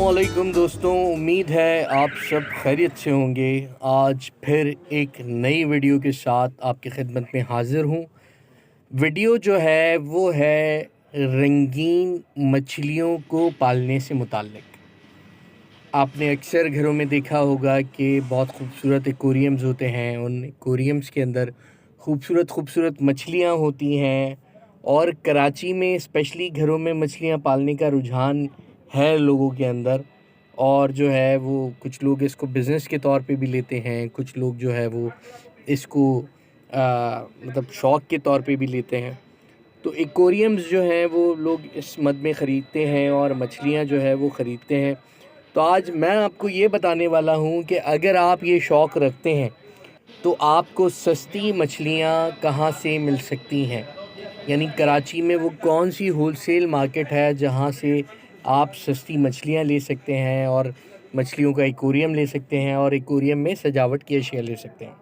अस्सलामुअलैकुम दोस्तों, उम्मीद है आप सब खैरियत से होंगे। आज फिर एक नई वीडियो के साथ आपकी खिदमत में हाज़िर हूँ। वीडियो जो है वो है रंगीन मछलियों को पालने से मुताल्लिक़। आपने अक्सर घरों में देखा होगा कि बहुत खूबसूरत एक्वेरियम्स होते हैं, उन एक्वेरियम्स के अंदर खूबसूरत मछलियाँ होती हैं और कराची में स्पेशली घरों में मछलियाँ पालने का रुझान है लोगों के अंदर। और जो है वो कुछ लोग इसको बिज़नेस के तौर पे भी लेते हैं, कुछ लोग जो है वो इसको मतलब शौक़ के तौर पे भी लेते हैं। तो एक्वेरियम्स जो हैं वो लोग इस मद में ख़रीदते हैं और मछलियाँ जो है वो ख़रीदते हैं। तो आज मैं आपको ये बताने वाला हूँ कि अगर आप ये शौक़ रखते हैं तो आपको सस्ती मछलियाँ कहाँ से मिल सकती हैं। यानी कराची में वो कौन सी होलसेल मार्केट है जहाँ से आप सस्ती मछलियाँ ले सकते हैं और मछलियों का एक्वेरियम ले सकते हैं और एक्वेरियम में सजावट की अशिया ले सकते हैं।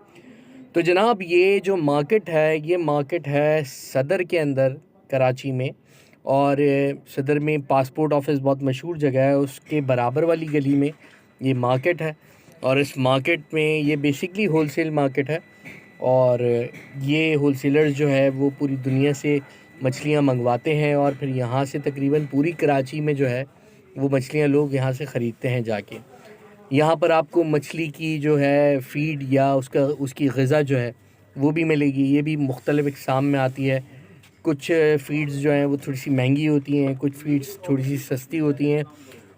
तो जनाब, ये जो मार्केट है, ये मार्केट है सदर के अंदर कराची में। और सदर में पासपोर्ट ऑफिस बहुत मशहूर जगह है, उसके बराबर वाली गली में ये मार्केट है। और इस मार्केट में ये बेसिकली होलसेल मार्केट है और ये होलसेलर्स जो है वो पूरी दुनिया से मछलियाँ मंगवाते हैं और फिर यहाँ से तकरीबन पूरी कराची में जो है वो मछलियाँ लोग यहाँ से ख़रीदते हैं जाके। यहाँ पर आपको मछली की जो है फ़ीड या उसकी ग़िज़ा जो है वो भी मिलेगी। ये भी मुख्तलिफ़ अक़साम में आती है। कुछ फ़ीड्स जो हैं वो थोड़ी सी महंगी होती हैं, कुछ फ़ीड्स थोड़ी सी सस्ती होती हैं।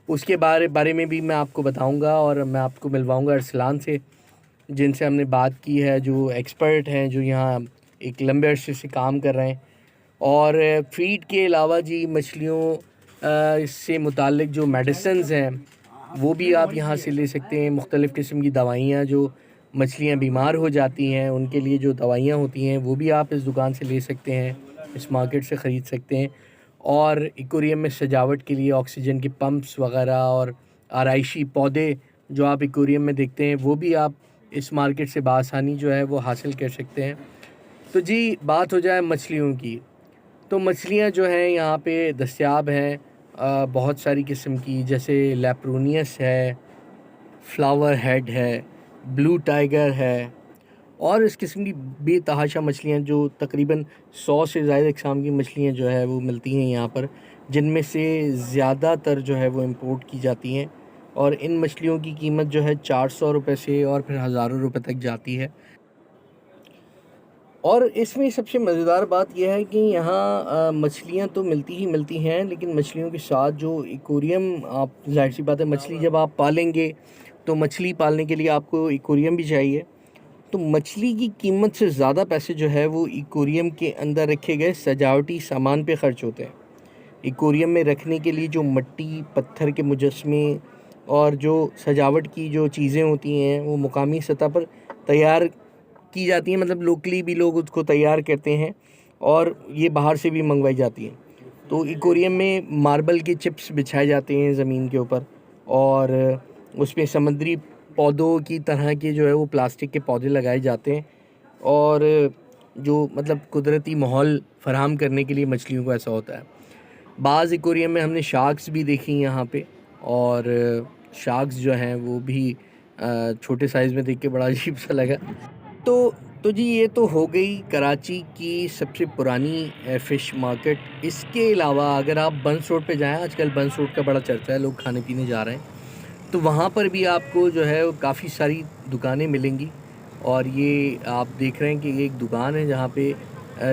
उसके बारे में भी मैं आपको बताऊंगा और मैं आपको मिलवाऊंगा अरसलान से, जिनसे हमने बात की है, जो एक्सपर्ट हैं, जो यहाँ एक लंबे अरसे से काम कर रहे हैं। और फ़ीड के अलावा जी मछलियों से मुताल्लिक़ जो मेडिसिन्स हैं वो भी आप यहाँ से ले सकते हैं। मुख्तलिफ़ किस्म की दवाइयाँ, जो मछलियाँ बीमार हो जाती हैं उनके लिए जो दवाइयाँ होती हैं वो भी आप इस दुकान से ले सकते हैं, इस मार्केट से ख़रीद सकते हैं। और एक्वेरियम में सजावट के लिए ऑक्सीजन के पंप्स वग़ैरह और आराइशी पौधे जो आप एक्वेरियम में देखते हैं वो भी आप इस मार्केट से बआसानी जो है वो हासिल कर सकते हैं। तो जी, बात हो जाए मछलियों की, तो मछलियाँ जो हैं यहाँ पे दस्तयाब हैं बहुत सारी किस्म की, जैसे लेप्रोनियस है, फ्लावर हेड है, ब्लू टाइगर है और इस किस्म की बेतहाशा मछलियाँ, जो तकरीबन 100 से ज़ायद अक़साम की मछलियाँ जो है वो मिलती हैं यहाँ पर, जिनमें से ज़्यादातर जो है वो इम्पोर्ट की जाती हैं। और इन मछलियों की कीमत जो है 400 रुपये से और फिर हज़ारों रुपये तक जाती है। और इसमें सबसे मज़ेदार बात यह है कि यहाँ मछलियाँ तो मिलती ही मिलती हैं, लेकिन मछलियों के साथ जो एक्वेरियम, आप ज़ाहिर-सी बात है मछली जब आप पालेंगे तो मछली पालने के लिए आपको एक्वेरियम भी चाहिए। तो मछली की कीमत से ज़्यादा पैसे जो है वो एक्वेरियम के अंदर रखे गए सजावटी सामान पे ख़र्च होते हैं। एक्वेरियम में रखने के लिए जो मिट्टी, पत्थर के मुजस्मे और जो सजावट की जो चीज़ें होती हैं वो मुकामी सतह पर तैयार की जाती हैं, मतलब लोकली भी लोग उसको तैयार करते हैं और ये बाहर से भी मंगवाई जाती हैं। तो एक्वेरियम में मार्बल के चिप्स बिछाए जाते हैं ज़मीन के ऊपर और उसमें समुद्री पौधों की तरह के जो है वो प्लास्टिक के पौधे लगाए जाते हैं और जो मतलब कुदरती माहौल फ़राहम करने के लिए मछलियों को ऐसा होता है। बाज़ एक्वेरियम में हमने शार्क्स भी देखी यहाँ पे, और शार्क्स जो हैं वो भी छोटे साइज़ में देख के बड़ा अजीब सा लगा। तो जी, ये तो हो गई कराची की सबसे पुरानी फ़िश मार्केट। इसके अलावा अगर आप बंस रोड पे जाएँ, आजकल बंस रोड का बड़ा चर्चा है, लोग खाने पीने जा रहे हैं, तो वहाँ पर भी आपको जो है काफ़ी सारी दुकानें मिलेंगी। और ये आप देख रहे हैं कि ये एक दुकान है जहाँ पे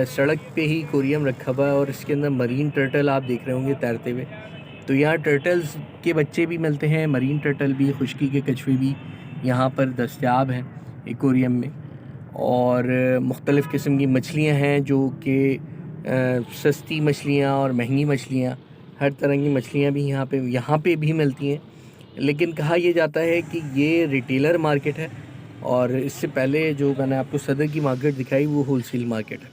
सड़क पे ही एक्वेरियम रखा हुआ है और इसके अंदर मरीन टर्टल आप देख रहे होंगे तैरते हुए। तो यहाँ टर्टल्स के बच्चे भी मिलते हैं, मरीन टर्टल भी, खुश्की के कछुए भी यहाँ पर दस्तयाब हैं एक्वेरियम में। और मुख्तलिफ़ किस्म की मछलियाँ हैं, जो कि सस्ती मछलियाँ और महंगी मछलियाँ, हर तरह की मछलियाँ भी यहाँ पे भी मिलती हैं। लेकिन कहा यह जाता है कि ये रिटेलर मार्केट है और इससे पहले जो मैंने आपको सदर की मार्केट दिखाई वो होलसेल मार्केट है।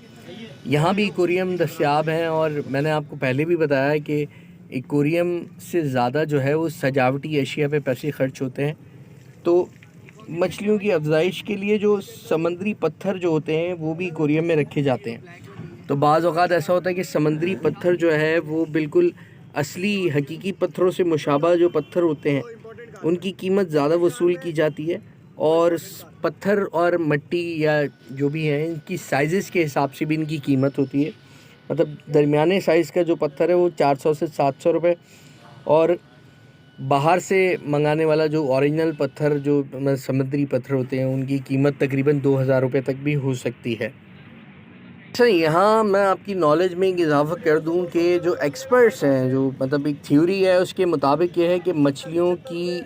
यहाँ भी एक्वेरियम दस्तयाब हैं और मैंने आपको पहले भी बताया कि एक्वेरियम से ज़्यादा जो है वो सजावटी अशिया पे पैसे ख़र्च होते हैं। तो मछलियों की अफ़ज़ाइश के लिए जो समुद्री पत्थर जो होते हैं वो भी एक्वेरियम में रखे जाते हैं। तो बाज़ औक़ात ऐसा होता है कि समुद्री पत्थर जो है वो बिल्कुल असली हकीकी पत्थरों से मुशाबा जो पत्थर होते हैं उनकी कीमत ज़्यादा वसूल की जाती है, और पत्थर और मिट्टी या जो भी है इनकी साइज़ेस के हिसाब से भी इनकी कीमत होती है। मतलब दरमियाने साइज़ का जो पत्थर है वो 400 से 700 रुपये, और बाहर से मंगाने वाला जो ओरिजिनल पत्थर जो समुद्री पत्थर होते हैं उनकी कीमत तकरीबन 2000 रुपये तक भी हो सकती है। अच्छा, यहाँ मैं आपकी नॉलेज में एक इजाफ़ा कर दूँ कि जो एक्सपर्ट्स हैं, जो मतलब एक थ्योरी है उसके मुताबिक ये है कि मछलियों की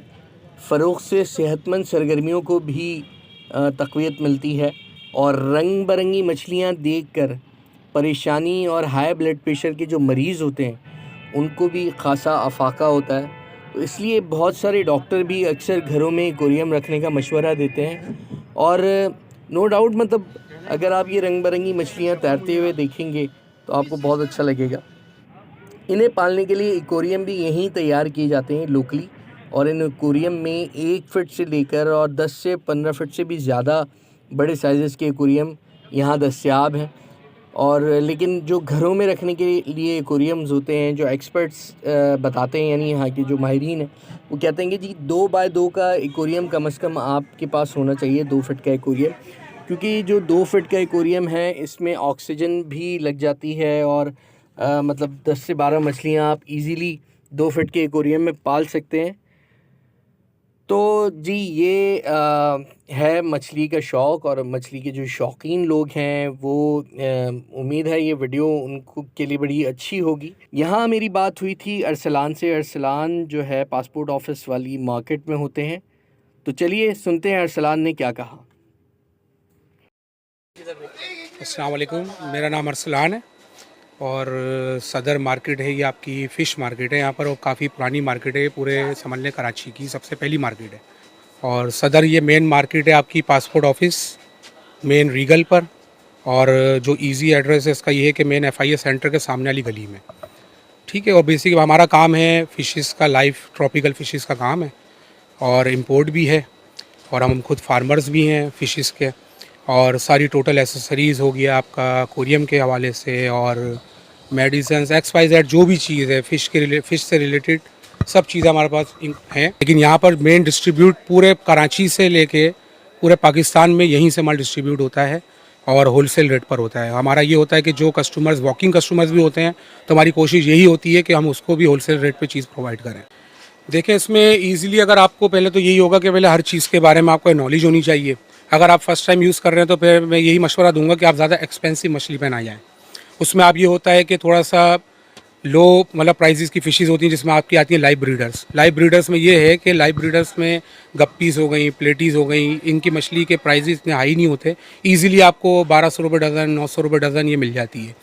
फ़रोख्त से सेहतमंद सरगर्मियों को भी तक़वियत मिलती है, और रंग बिरंगी मछलियाँ देखकर परेशानी और हाई ब्लड प्रेशर के जो मरीज़ होते हैं उनको भी ख़ासा अफाका होता है। तो इसलिए बहुत सारे डॉक्टर भी अक्सर घरों में एक्वेरियम रखने का मशवरा देते हैं, और नो डाउट मतलब अगर आप ये रंग बिरंगी मछलियाँ तैरते हुए देखेंगे तो आपको बहुत अच्छा लगेगा। इन्हें पालने के लिए एक्वेरियम भी यहीं तैयार किए जाते हैं लोकली, और इन एक्वेरियम में 1 फीट से लेकर और 10 से 15 फीट से भी ज़्यादा बड़े साइज़ के एक्वेरियम यहाँ दस्तयाब हैं। और लेकिन जो घरों में रखने के लिए एक्वेरियम्स होते हैं, जो एक्सपर्ट्स बताते हैं, यानी यहाँ के जो माहिरीन हैं, वो कहते हैं कि जी 2 बाय 2 का एक्वेरियम कम से कम आपके पास होना चाहिए, 2 फीट का एक्वेरियम। क्योंकि जो 2 फीट का एक्वेरियम है इसमें ऑक्सीजन भी लग जाती है, और मतलब 10 से 12 मछलियाँ आप इजीली 2 फीट के एक्वेरियम में पाल सकते हैं। तो जी ये है मछली का शौक़, और मछली के जो शौकीन लोग हैं वो उम्मीद है ये वीडियो उनको के लिए बड़ी अच्छी होगी। यहाँ मेरी बात हुई थी अरसलान से। अरसलान जो है पासपोर्ट ऑफिस वाली मार्केट में होते हैं, तो चलिए सुनते हैं अरसलान ने क्या कहा। अस्सलाम वालेकुम, मेरा नाम अरसलान है और सदर मार्केट है, ये आपकी फ़िश मार्केट है यहाँ पर, और काफ़ी पुरानी मार्केट है, पूरे समझ लें कराची की सबसे पहली मार्केट है। और सदर ये मेन मार्केट है आपकी पासपोर्ट ऑफिस मेन रीगल पर, और जो इजी एड्रेस है इसका ये है कि मेन FIA सेंटर के सामने वाली गली में, ठीक है। और बेसिक हमारा काम है फ़िशेस का, लाइव ट्रॉपिकल फ़िशेस का काम है, और इम्पोर्ट भी है, और हम खुद फार्मर्स भी हैं फ़िशेस के। और सारी टोटल एसेसरीज़ हो गया आपका एक्वेरियम के हवाले से, और मेडिसिन XYZ जो भी चीज़ है फ़िश से रिलेटेड सब चीज़ें हमारे पास हैं। लेकिन यहाँ पर मेन डिस्ट्रीब्यूट पूरे कराची से लेके पूरे पाकिस्तान में यहीं से माल डिस्ट्रीब्यूट होता है, और होलसेल रेट पर होता है। हमारा ये होता है कि जो कस्टमर्स वॉकिंग कस्टमर्स भी होते हैं तो हमारी कोशिश यही होती है कि हम उसको भी होलसेल रेट पे चीज़ प्रोवाइड करें। देखें, इसमें ईज़िली अगर आपको पहले तो यही होगा कि पहले हर चीज़ के बारे में आपको नॉलेज होनी चाहिए। अगर आप फर्स्ट टाइम यूज़ कर रहे हैं तो फिर मैं यही मशवरा दूंगा कि आप ज़्यादा एक्सपेंसिव मछली पे ना जाएँ। उसमें आप ये होता है कि थोड़ा सा लो मतलब प्राइजेस की फ़िशेज़ होती हैं, जिसमें आपकी आती हैं लाइव ब्रीडर्स। लाइव ब्रीडर्स में ये है कि लाइव ब्रीडर्स में गप्पीज़ हो गई, प्लेटीज़ हो गई, इनकी मछली के प्राइजेस इतने हाई नहीं होते। ईज़िली आपको 1200 रुपये डज़न, 900 रुपये डज़न ये मिल जाती है।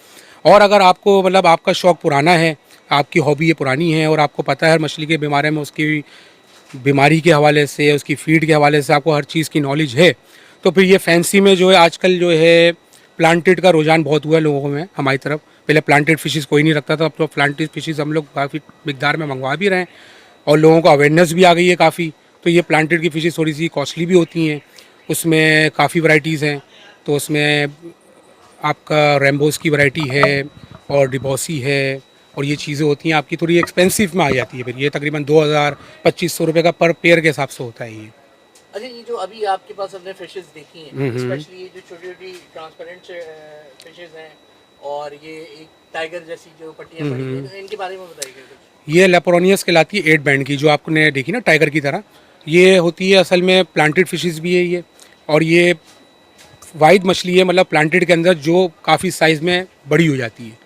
और अगर आपको मतलब आपका शौक़ पुराना है, आपकी हॉबी ये पुरानी है, और आपको पता है हर मछली के बारे में, उसकी बीमारी के हवाले से, उसकी फ़ीड के हवाले से आपको हर चीज़ की नॉलेज है, तो फिर ये फैंसी में जो है आजकल जो है प्लांटेड का रुझान बहुत हुआ है लोगों में हमारी तरफ। पहले प्लांटेड फ़िशेज़ कोई नहीं रखता था, अब तो प्लांटेड फ़िशेज़ हम लोग काफ़ी मिकदार में मंगवा भी रहे हैं, और लोगों को अवेयरनेस भी आ गई है काफ़ी। तो ये प्लांटेड की फ़िशेज़ थोड़ी सी कॉस्टली भी होती हैं, उसमें काफ़ी वैराइटीज़ हैं। तो उसमें आपका रेम्बोस की वैरायटी है, और डिबॉसी है, और ये चीज़ें होती हैं आपकी थोड़ी एक्सपेंसिव में आ जाती है। फिर ये तकरीबन 2000-2500 रुपये का पर पेयर के हिसाब से होता है ये। अच्छा, ये जो अभी आपके पास हमने फिशेस देखी हैं, स्पेशली ये जो छोटी छोटी ट्रांसपेरेंट फिशेस हैं, और ये एक टाइगर जैसी जो पट्टियाँ पड़ी हैं, तो इनके बारे में बताइए कुछ। ये लेपोरोनियस कहलाती है 8 बैंड की, जो आपने देखी ना टाइगर की तरह। ये होती है असल में प्लांटेड फिशेस भी है ये, और ये वाइड मछली है, मतलब प्लांटेड के अंदर जो काफ़ी साइज़ में बड़ी हो जाती है।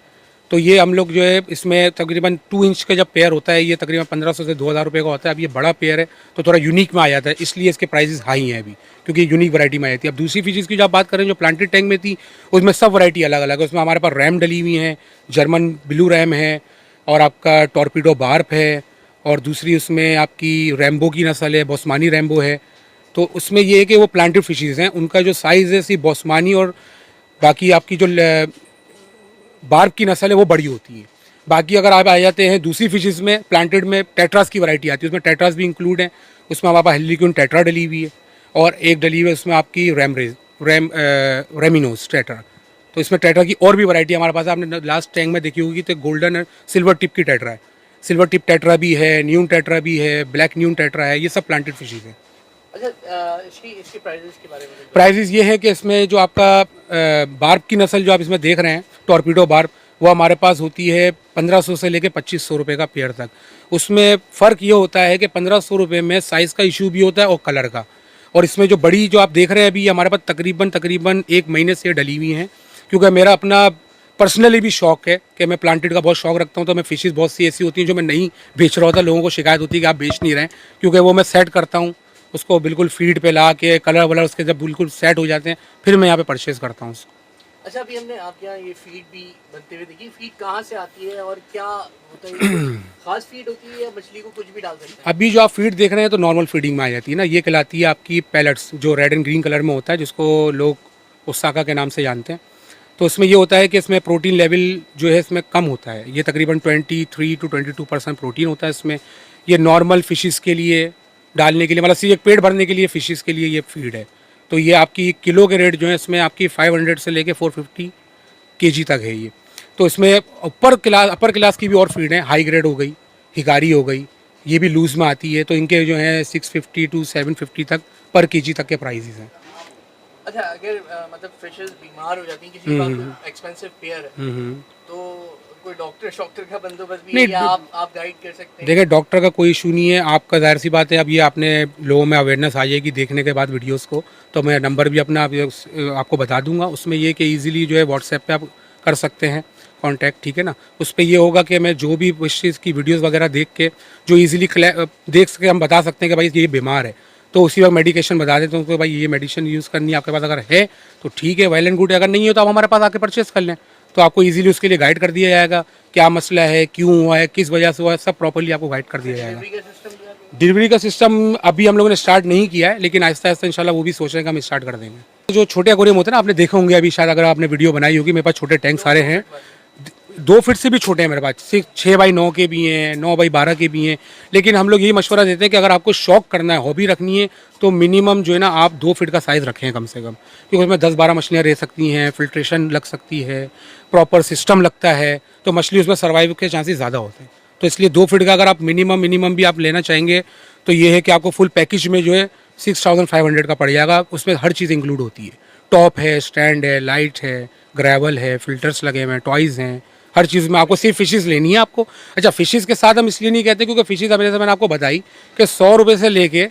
तो ये हम लोग जो है इसमें तकरीबन 2 इंच का जब पेयर होता है, ये तकरीबन 1500 से 2000 रुपये का होता है। अब ये बड़ा पेयर है तो थोड़ा यूनिक में आ जाता है, इसलिए इसके प्राइसेस हाई हैं अभी, क्योंकि यूनिक वैरायटी में आई थी। अब दूसरी फिशेज़ की जब बात करें जो प्लांटेड टैंक में थी, उसमें सब वैरायटी अलग अलग है। उसमें हमारे पास रैम डली हुई हैं, जर्मन ब्लू रैम है, और आपका टॉर्पीडो बार्प है, और दूसरी उसमें आपकी रैम्बो की नस्ल है, बोस्मानी रैम्बो है। तो उसमें ये है कि वो प्लांटेड फिशेज़ हैं, उनका जो साइज़ है सिर्फ बोस्मानी और बाकी आपकी जो बार्ब की नस्ल है वो बड़ी होती है। बाकी अगर आप आ जाते हैं दूसरी फिशेज़ में, प्लांटेड में टेट्रास की वैरायटी आती है, उसमें टेट्रास भी इंक्लूड है। उसमें हमारे पास हेलिक्यून टेट्रा डली हुई है, और एक डली हुई है उसमें आपकी रेमिनोस टेट्रा। तो इसमें टेट्रा की और भी वैरायटी हमारे पास, आपने लास्ट टैंक में देखी होगी तो गोल्डन सिल्वर टिप की टेट्रा है। सिल्वर टिप टेट्रा भी है, न्यून टेट्रा भी है, ब्लैक न्यून टेट्रा है, ये सब प्लांटेड फिशेज है। अच्छा, इसकी इसकी प्राइसेस के बारे में कुछ प्राइजेस ये है कि इसमें जो आपका बार्ब की नस्ल जो आप इसमें देख रहे हैं, टॉर्पीडो बार्ब, वो हमारे पास होती है 1500 से लेके 2500 रुपये का पेयर तक। उसमें फ़र्क ये होता है कि 1500 रुपये में साइज़ का इशू भी होता है और कलर का। और इसमें जो बड़ी जो आप देख रहे हैं अभी, हमारे पास तकरीबन 1 महीने से डली हुई हैं, क्योंकि मेरा अपना पर्सनली भी शौक है कि मैं प्लांटेड का बहुत शौक रखता हूँ। तो मैं फिशेज़ बहुत सी ऐसी होती हैं जो मैं नहीं बेच रहा होता, लोगों को शिकायत होती है कि आप बेच नहीं रहे हैं, क्योंकि वो मैं सेट करता हूँ उसको बिल्कुल फीड पे ला के, कलर वलर उसके जब बिल्कुल सेट हो जाते हैं, फिर मैं यहाँ पे परचेज़ करता हूँ उसको। अच्छा, अभी हमने आपके यहाँ ये फीड भी बनते हुए देखी। फीड कहाँ से आती है और क्या होता है? ये कोई खास फीड होती है या मछली को कुछ भी डाल सकते हैं? अभी जो आप फीड देख रहे हैं तो नॉर्मल फीडिंग में आ जाती है ना, ये कहलाती है आपकी पैलेट्स, जो रेड एंड ग्रीन कलर में होता है, जिसको लोग ओसाका के नाम से जानते हैं। तो इसमें ये होता है कि इसमें प्रोटीन लेवल जो है इसमें कम होता है, ये तकरीबन 23 to 22% प्रोटीन होता है इसमें। ये नॉर्मल फिशेस के लिए डालने के लिए, मतलब सिर्फ एक पेट भरने के लिए फिशेस के लिए ये फीड है। तो ये आपकी किलो के रेट जो है इसमें आपकी 500 से लेके 450 केजी तक है ये। तो इसमें अपर क्लास की भी और फीड है, हाई ग्रेड हो गई, हिकारी हो गई, ये भी लूज़ में आती है। तो इनके जो है 650 to 750 तक पर केजी तक के प्राइसेस हैं। अच्छा, अगर मतलब फिशेस बीमार हो जाती हैं, किसी के पास कोई एक्सपेंसिव पेयर है, तो कोई डॉक्टर का बंदोबस्त भी है नहीं, या आप गाइड कर सकते हैं? देखिए डॉक्टर का कोई इशू नहीं है, आपका जाहिर सी बात है, अब ये आपने लोगों में अवेयरनेस आ जाएगी देखने के बाद वीडियोस को, तो मैं नंबर भी अपना आपको बता दूंगा। उसमें ये कि इजीली जो है व्हाट्सएप पे आप कर सकते हैं कांटेक्ट, ठीक है ना। उस पर ये होगा कि मैं जो भी उस चीज़ की वीडियोस वगैरह देख के जो इजीली देख सके, हम बता सकते हैं कि भाई ये बीमार है, तो उसी वक्त मेडिकेशन बता देते हैं उसको, भाई ये मेडिसिन यूज़ करनी है आपके पास, अगर है तो ठीक है, वेल एंड गुड है, अगर नहीं है तो आप हमारे पास आके परचेस कर लें, तो आपको इजीली उसके लिए गाइड कर दिया जाएगा, क्या मसला है, क्यों हुआ है, किस वजह से हुआ है, सब प्रॉपर्ली आपको गाइड कर दिया जाएगा। डिलीवरी का सिस्टम जो है? डिलीवरी का सिस्टम अभी हम लोगों ने स्टार्ट नहीं किया है, लेकिन आहिस्ता आहिस्ता इंशाल्लाह वो भी सोच रहे हैं कि हम स्टार्ट कर देंगे। जो छोटे एक्वेरियम होते हैं ना, आपने देखे होंगे अभी शायद, अगर आपने वीडियो बनाई होगी, मेरे पास छोटे टैंक सारे हैं, 2 फीट से भी छोटे हैं मेरे पास, 6x9 के भी हैं, 9x12 के भी हैं। लेकिन हम लोग यही मशवरा देते हैं कि अगर आपको शौक करना है, हॉबी रखनी है, तो मिनिमम जो है ना आप 2 फीट का साइज़ रखें कम से कम, क्योंकि उसमें 10-12 मछलियाँ रह सकती हैं, फिल्ट्रेशन लग सकती है, प्रॉपर सिस्टम लगता है, तो मछली उसमें सर्वाइव के चांसेस ज़्यादा होते हैं। तो इसलिए 2 फीट का अगर आप मिनिमम भी आप लेना चाहेंगे, तो ये है कि आपको फुल पैकेज में जो है 6500 का पड़ जाएगा। उसमें हर चीज़ इंक्लूड होती है, टॉप है, स्टैंड है, लाइट है, ग्रेवल है, फिल्टर्स लगे हुए हैं, टॉयज़ हैं, हर चीज़ में। आपको सिर्फ फिशेज़ लेनी है आपको। अच्छा, फिशेज़ के साथ हम इसलिए नहीं कहते क्योंकि फिशेज़ अब जैसे मैंने आपको बताई कि 100 रुपये से लेके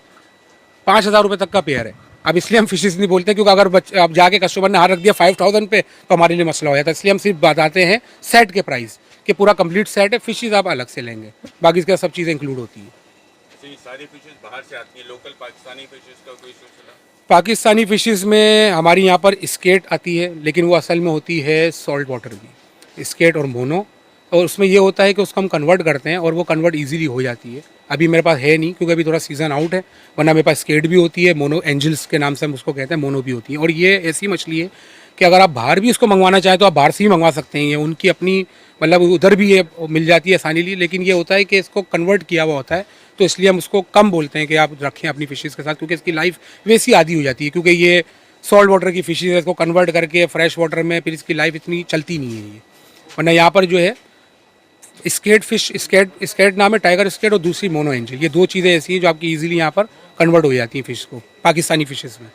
5000 रुपये तक का पेयर है। अब इसलिए हम फिशेज़ नहीं बोलते, क्योंकि अगर अब जाके कस्टमर ने हाथ रख दिया 5000 पे, तो हमारे लिए मसला हो जाता है। इसलिए हम सिर्फ बताते हैं सेट के प्राइस, कि पूरा कंप्लीट सेट है, फिशेज़ आप अलग से लेंगे, बाकी इसके सब चीज़ें इंक्लूड होती है। सारी फिशेस बाहर से आती है, लोकल पाकिस्तानी फिशेस का कोई सिलसिला? पाकिस्तानी फिशेस में हमारी यहाँ पर स्केट आती है, लेकिन वो असल में होती है सॉल्ट वाटर की, स्केट और मोनो। और उसमें ये होता है कि उसको हम कन्वर्ट करते हैं और वो कन्वर्ट इजीली हो जाती है। अभी मेरे पास है नहीं, क्योंकि अभी थोड़ा सीज़न आउट है, वरना मेरे पास स्केट भी होती है, मोनो एंजल्स के नाम से हम उसको कहते हैं, मोनो भी होती है। और ये ऐसी मछली है कि अगर आप बाहर भी इसको मंगवाना चाहें तो आप बाहर से ही मंगवा सकते हैं। ये उनकी अपनी, मतलब उधर भी ये मिल जाती है आसानी लिए, लेकिन ये होता है कि इसको कन्वर्ट किया हुआ होता है, तो इसलिए हम उसको कम बोलते हैं कि आप रखें अपनी फिशेस के साथ, क्योंकि इसकी लाइफ वैसी आधी हो जाती है, क्योंकि ये सॉल्ट वाटर की फिशेज है, इसको कन्वर्ट करके फ्रेश वाटर में फिर इसकी लाइफ इतनी चलती नहीं है ये। वरना यहाँ पर जो है स्केट फिश, स्केट नाम है, टाइगर स्केट, और दूसरी मोनो एंजल, ये 2 चीज़ें ऐसी हैं जो आपकी ईजिली यहाँ पर कन्वर्ट हो जाती हैं फिश को, पाकिस्तानी फिशेज़ में।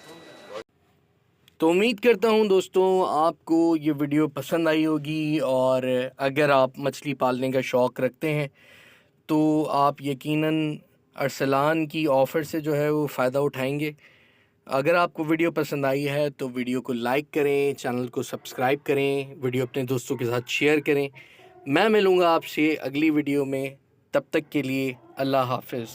तो उम्मीद करता हूँ दोस्तों आपको ये वीडियो पसंद आई होगी, और अगर आप मछली पालने का शौक़ रखते हैं तो आप यकीनन अरसलान की ऑफ़र से जो है वो फ़ायदा उठाएंगे। अगर आपको वीडियो पसंद आई है तो वीडियो को लाइक करें, चैनल को सब्सक्राइब करें, वीडियो अपने दोस्तों के साथ शेयर करें। मैं मिलूँगा आपसे अगली वीडियो में, तब तक के लिए अल्लाह हाफ़िज़।